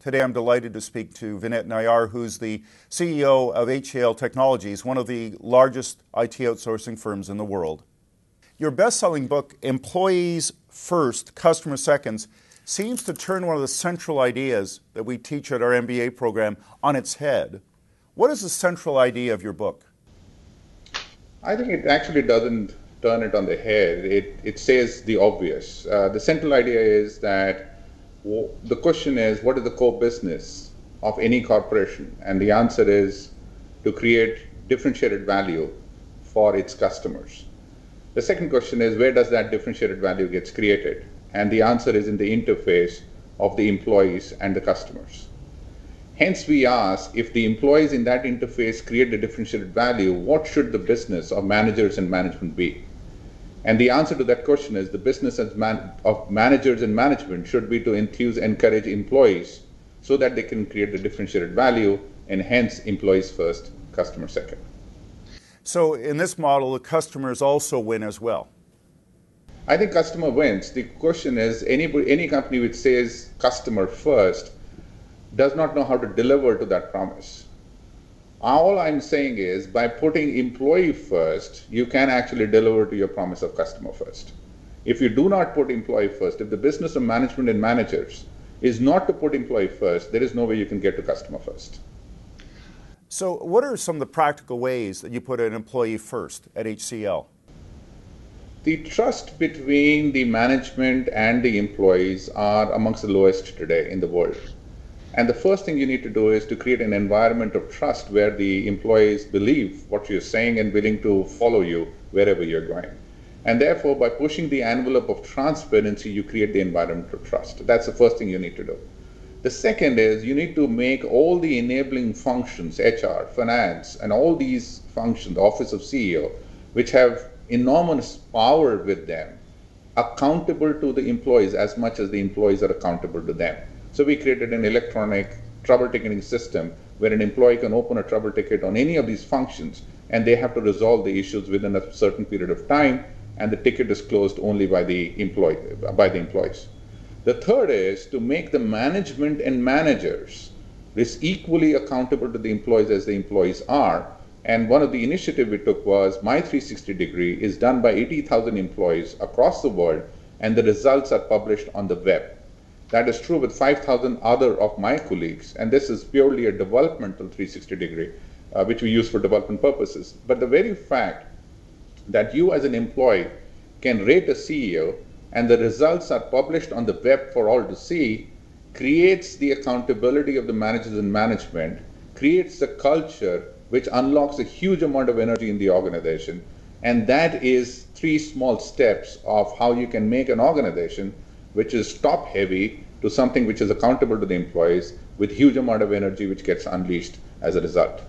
Today I'm delighted to speak to Vineet Nayar, who's the CEO of HCL Technologies, one of the largest IT outsourcing firms in the world. Your best-selling book, Employees First, Customer Seconds, seems to turn one of the central ideas that we teach at our MBA program on its head. What is the central idea of your book? I think it actually doesn't turn it on the head. It says the obvious. The central idea is that the question is, what is the core business of any corporation? And the answer is to create differentiated value for its customers. The second question is, where does that differentiated value gets created? And the answer is in the interface of the employees and the customers. Hence, we ask, if the employees in that interface create the differentiated value, what should the business of managers and management be? And the answer to that question is the business of managers and management should be to encourage employees so that they can create the differentiated value, and hence employees first, customer second. So in this model, the customers also win as well. I think customer wins. The question is, any company which says customer first does not know how to deliver to that promise. All I'm saying is, by putting employee first, you can actually deliver to your promise of customer first. If you do not put employee first, if the business of management and managers is not to put employee first, there is no way you can get to customer first. So what are some of the practical ways that you put an employee first at HCL? The trust between the management and the employees are amongst the lowest today in the world. And the first thing you need to do is to create an environment of trust where the employees believe what you're saying and willing to follow you wherever you're going. And therefore, by pushing the envelope of transparency, you create the environment of trust. That's the first thing you need to do. The second is you need to make all the enabling functions, HR, finance, and all these functions, the office of CEO, which have enormous power with them, accountable to the employees as much as the employees are accountable to them. So we created an electronic trouble ticketing system where an employee can open a trouble ticket on any of these functions, and they have to resolve the issues within a certain period of time, and the ticket is closed only by the employees. The third is to make the management and managers equally accountable to the employees as the employees are. And one of the initiatives we took was My 360 Degree is done by 80,000 employees across the world, and the results are published on the web. That is true with 5,000 other of my colleagues, and this is purely a developmental 360 degree, which we use for development purposes. But the very fact that you as an employee can rate a CEO and the results are published on the web for all to see creates the accountability of the managers and management, creates the culture which unlocks a huge amount of energy in the organization. And that is 3 small steps of how you can make an organization which is top heavy to something which is accountable to the employees with huge amount of energy which gets unleashed as a result.